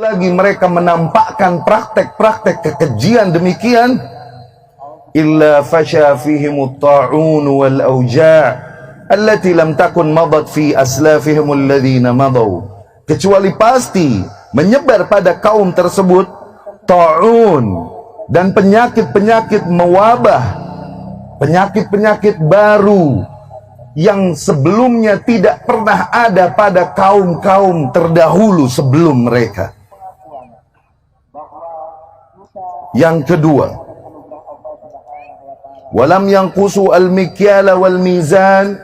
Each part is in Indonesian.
lagi mereka menampakkan praktek-praktek kekejian demikian, illa fasha fihimut ta'un wal auja' allati lam takun madat fi aslafihim alladhina madaw, kecuali pasti menyebar pada kaum tersebut ta'un dan penyakit-penyakit mewabah, penyakit-penyakit baru yang sebelumnya tidak pernah ada pada kaum-kaum terdahulu sebelum mereka. Yang kedua, walam yanqusu al-mikyala wal mizan,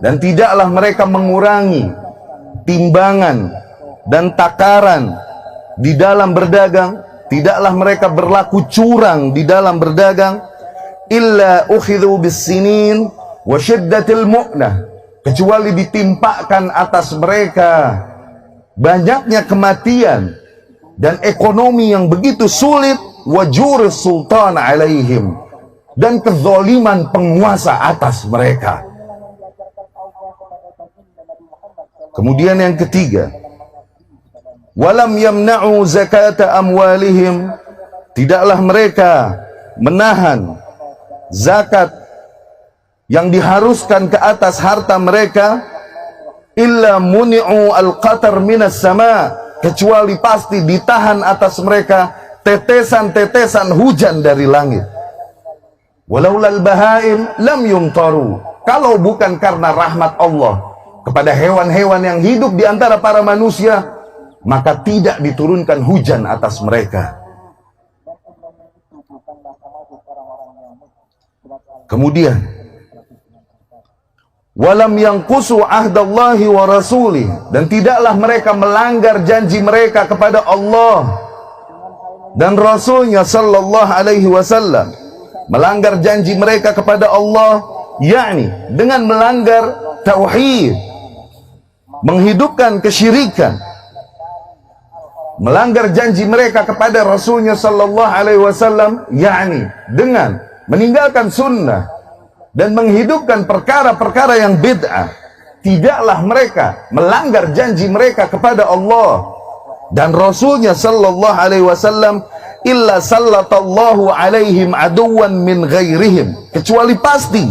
dan tidaklah mereka mengurangi timbangan dan takaran di dalam berdagang, tidaklah mereka berlaku curang di dalam berdagang, illa ukhidhu bis-sinin wa syiddatil mu'nah, kecuali ditimpakan atas mereka banyaknya kematian dan ekonomi yang begitu sulit, wa juris sultan alaihim, dan kezaliman penguasa atas mereka. Kemudian yang ketiga, walam yamna'u zakata amwalihim, tidaklah mereka menahan zakat yang diharuskan ke atas harta mereka, illa muni'u al-qatar minas sama, kecuali pasti ditahan atas mereka tetesan-tetesan hujan dari langit. Walaulal bahaim lam yumtaru, kalau bukan karena rahmat Allah kepada hewan-hewan yang hidup di antara para manusia, maka tidak diturunkan hujan atas mereka. Kemudian walam yanqusu ahdallahi wa rasulih, dan tidaklah mereka melanggar janji mereka kepada Allah dan Rasulnya sallallahu alaihi wasallam. Melanggar janji mereka kepada Allah, yakni dengan melanggar tauhid, menghidupkan kesyirikan. Melanggar janji mereka kepada Rasulnya sallallahu alaihi wasallam, yakni dengan meninggalkan sunnah dan menghidupkan perkara-perkara yang bid'ah. Tidaklah mereka melanggar janji mereka kepada Allah dan Rasulnya sallallahu alaihi wasallam, illa sallatallahu alaihim aduwan min ghairihim, kecuali pasti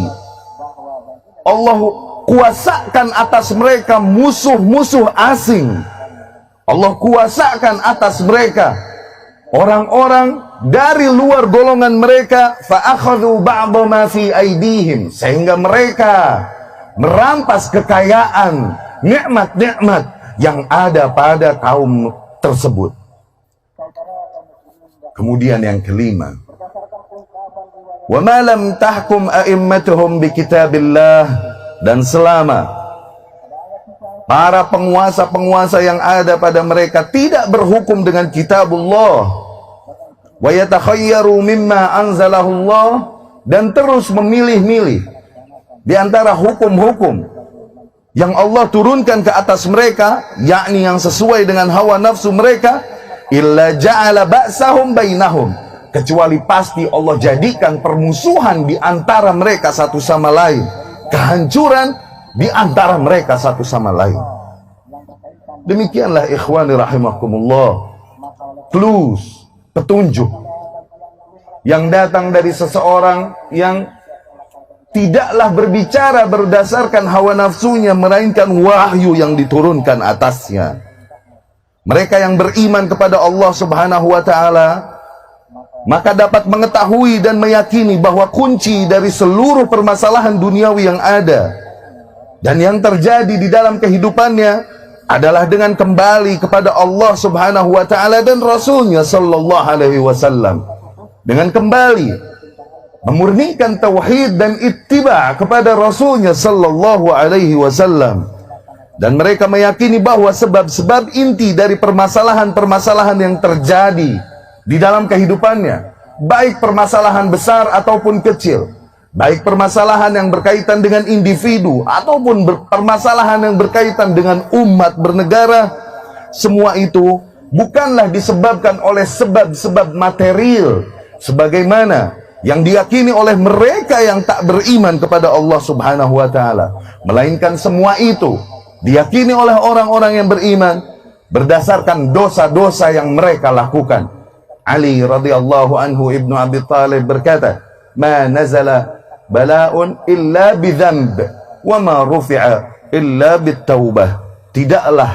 Allah kuasakan atas mereka musuh-musuh asing. Allah kuasakan atas mereka orang-orang dari luar golongan mereka, fa'akhadhu ba'dha ma fi aidihim, sehingga mereka merampas kekayaan, nikmat-nikmat yang ada pada kaum tersebut. Kemudian yang kelima, wa ma lam tahkum a'immatuhum bi kitabillah, dan selama para penguasa-penguasa yang ada pada mereka tidak berhukum dengan kitabullah, wa yatakhayyaru mimma anzalahullah, dan terus memilih-milih di antara hukum-hukum yang Allah turunkan ke atas mereka, yakni yang sesuai dengan hawa nafsu mereka, illa ja'ala ba'sahum bainahum, kecuali pasti Allah jadikan permusuhan di antara mereka satu sama lain, kehancuran di antara mereka satu sama lain. Demikianlah ikhwani rahimakumullah, clues, petunjuk yang datang dari seseorang yang tidaklah berbicara berdasarkan hawa nafsunya, melainkan wahyu yang diturunkan atasnya. Mereka yang beriman kepada Allah subhanahu wa ta'ala, maka dapat mengetahui dan meyakini bahwa kunci dari seluruh permasalahan duniawi yang ada dan yang terjadi di dalam kehidupannya adalah dengan kembali kepada Allah subhanahu wa ta'ala dan Rasulnya sallallahu alaihi wasallam, dengan kembali memurnikan tauhid dan ittiba kepada Rasulnya sallallahu alaihi wasallam. Dan mereka meyakini bahwa sebab-sebab inti dari permasalahan-permasalahan yang terjadi di dalam kehidupannya, baik permasalahan besar ataupun kecil, baik permasalahan yang berkaitan dengan individu ataupun permasalahan yang berkaitan dengan umat bernegara, semua itu bukanlah disebabkan oleh sebab-sebab material sebagaimana yang diyakini oleh mereka yang tak beriman kepada Allah subhanahu wa ta'ala, melainkan semua itu diyakini oleh orang-orang yang beriman berdasarkan dosa-dosa yang mereka lakukan. Ali radhiyallahu anhu ibnu Abi Thalib berkata, "Ma nazala bala'un illa bidhanb, wa ma rufi'a illa bittaubah." Tidaklah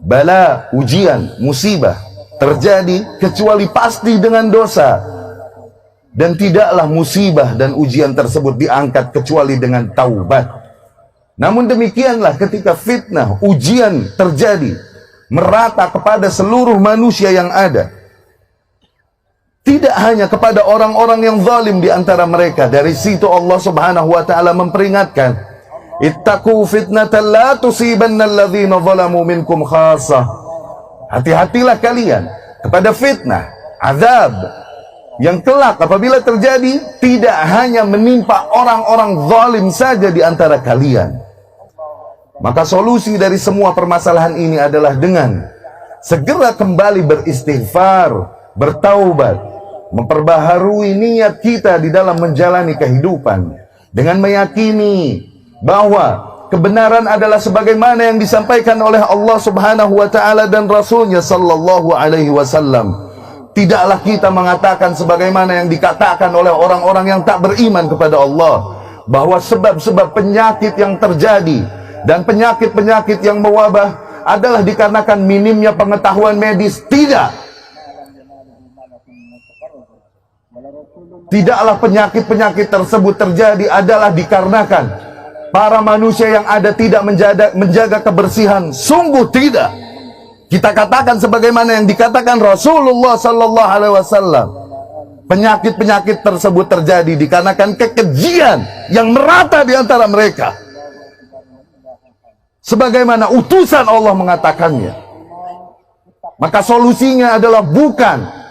bala, ujian, musibah terjadi kecuali pasti dengan dosa, dan tidaklah musibah dan ujian tersebut diangkat kecuali dengan taubat. Namun demikianlah ketika fitnah, ujian terjadi merata kepada seluruh manusia yang ada, tidak hanya kepada orang-orang yang zalim di antara mereka. Dari situ Allah Subhanahu wa taala memperingatkan, "Ittaqu fitnatan la tusibanna alladhina zalamu minkum khassah." Hati-hatilah kalian kepada fitnah, azab yang kelak apabila terjadi tidak hanya menimpa orang-orang zalim saja di antara kalian. Maka solusi dari semua permasalahan ini adalah dengan segera kembali beristighfar, bertaubat, memperbaharui niat kita di dalam menjalani kehidupan, dengan meyakini bahwa kebenaran adalah sebagaimana yang disampaikan oleh Allah Subhanahu wa taala dan Rasulnya sallallahu alaihi wasallam. Tidaklah kita mengatakan sebagaimana yang dikatakan oleh orang-orang yang tak beriman kepada Allah, bahwa sebab-sebab penyakit yang terjadi dan penyakit-penyakit yang mewabah adalah dikarenakan minimnya pengetahuan medis. Tidaklah penyakit-penyakit tersebut terjadi adalah dikarenakan para manusia yang ada tidak menjaga kebersihan. Sungguh tidak. Kita katakan sebagaimana yang dikatakan Rasulullah sallallahu alaihi wasallam. Penyakit-penyakit tersebut terjadi dikarenakan kekejian yang merata di antara mereka, sebagaimana utusan Allah mengatakannya. Maka solusinya adalah bukan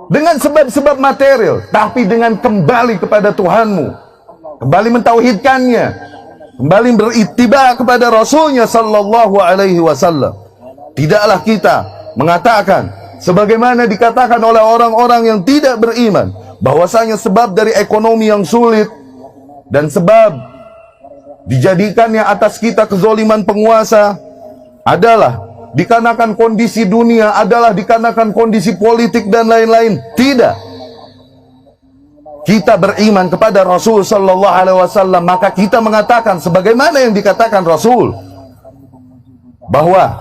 dengan sebab-sebab material, tapi dengan kembali kepada Tuhanmu, kembali mentauhidkannya, kembali berittiba kepada Rasulnya sallallahu alaihi wasallam. Tidaklah kita mengatakan sebagaimana dikatakan oleh orang-orang yang tidak beriman, bahwasanya sebab dari ekonomi yang sulit dan sebab dijadikannya atas kita kezoliman penguasa adalah dikarenakan kondisi dunia, adalah dikarenakan kondisi politik dan lain-lain. Tidak. Kita beriman kepada Rasul sallallahu alaihi wasallam, maka kita mengatakan sebagaimana yang dikatakan Rasul, bahwa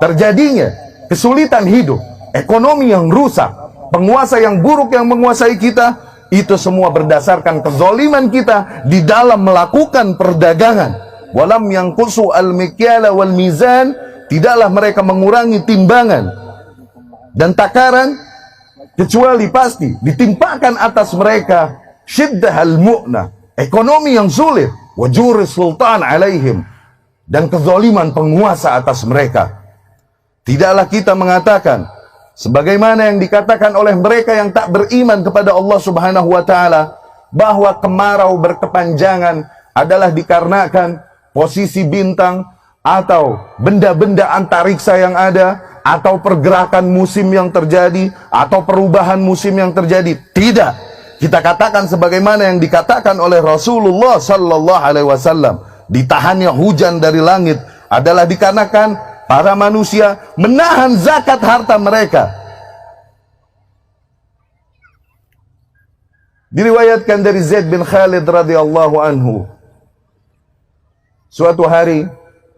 terjadinya kesulitan hidup, ekonomi yang rusak, penguasa yang buruk yang menguasai kita, itu semua berdasarkan kezaliman kita di dalam melakukan perdagangan. Walam yanqusu al-mikyala wal mizan, tidaklah mereka mengurangi timbangan dan takaran, kecuali pasti ditimpakan atas mereka syiddah al-mu'nah, ekonomi yang sulit, wajuri sultan alaihim, dan kezaliman penguasa atas mereka. Tidaklah kita mengatakan sebagaimana yang dikatakan oleh mereka yang tak beriman kepada Allah Subhanahu wa taala, bahwa kemarau berkepanjangan adalah dikarenakan posisi bintang atau benda-benda antariksa yang ada, atau pergerakan musim yang terjadi, atau perubahan musim yang terjadi. Tidak. Kita katakan sebagaimana yang dikatakan oleh Rasulullah sallallahu alaihi wasallam, ditahannya hujan dari langit adalah dikarenakan para manusia menahan zakat harta mereka. Diriwayatkan dari Zaid bin Khalid radhiyallahu anhu, suatu hari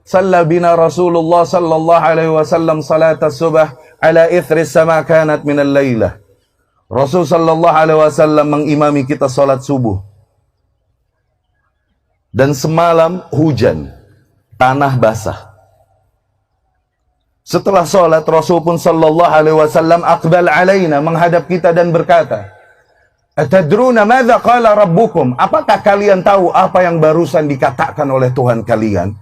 salla bina Rasulullah sallallahu alaihi wasallam salat as-subh ala ithri sama kanat min al-lailah. Rasul sallallahu alaihi wasallam mengimami kita salat subuh, dan semalam hujan, tanah basah. Setelah salat, Rasul pun sallallahu alaihi wasallam aqbal alaina, menghadap kita dan berkata, "Atadruna madza qala rabbukum?" Apakah kalian tahu apa yang barusan dikatakan oleh Tuhan kalian?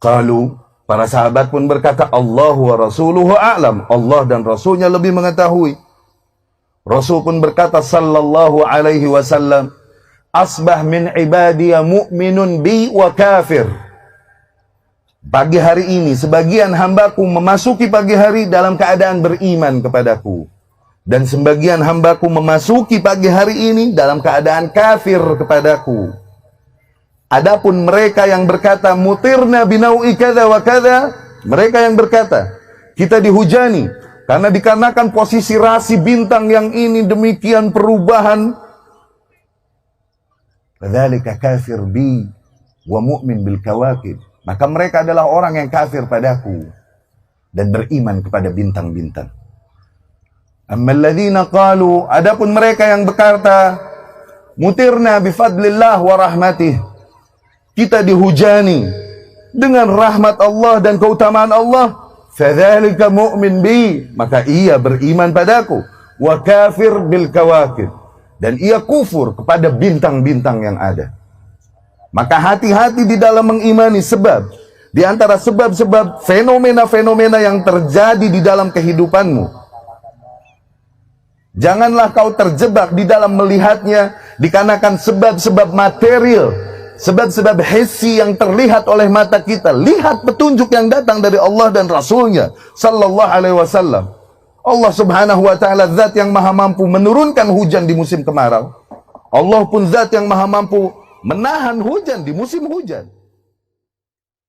Qalu, para sahabat pun berkata, "Allahu wa rasuluhu a'lam." Allah dan Rasulnya lebih mengetahui. Rasul pun berkata sallallahu alaihi wasallam, "Asbah min ibadiya mu'minun bi wa kafir." Pagi hari ini sebagian hambaku memasuki pagi hari dalam keadaan beriman kepadaku, dan sebagian hambaku memasuki pagi hari ini dalam keadaan kafir kepadaku. Adapun mereka yang berkata mutirna binau'i kadza wa kadza, mereka yang berkata kita dihujani karena dikarenakan posisi rasi bintang yang ini demikian perubahan, fadzalika kafir bi wa mu'min bil kawakib, maka mereka adalah orang yang kafir padaku dan beriman kepada bintang-bintang. Ammal ladzina qalu, adapun mereka yang berkata mutirna bi fadlillah wa rahmatih, kita dihujani dengan rahmat Allah dan keutamaan Allah, fadzalika mu'min bi, maka ia beriman padaku, wa kafir bil kawakib, dan ia kufur kepada bintang-bintang yang ada. Maka hati-hati di dalam mengimani, sebab di antara sebab-sebab fenomena-fenomena yang terjadi di dalam kehidupanmu, janganlah kau terjebak di dalam melihatnya dikarenakan sebab-sebab material, sebab-sebab hissi yang terlihat oleh mata kita. Lihat petunjuk yang datang dari Allah dan Rasulnya sallallahu alaihi wasallam. Allah subhanahu wa ta'ala zat yang maha mampu menurunkan hujan di musim kemarau. Allah pun zat yang maha mampu menahan hujan di musim hujan.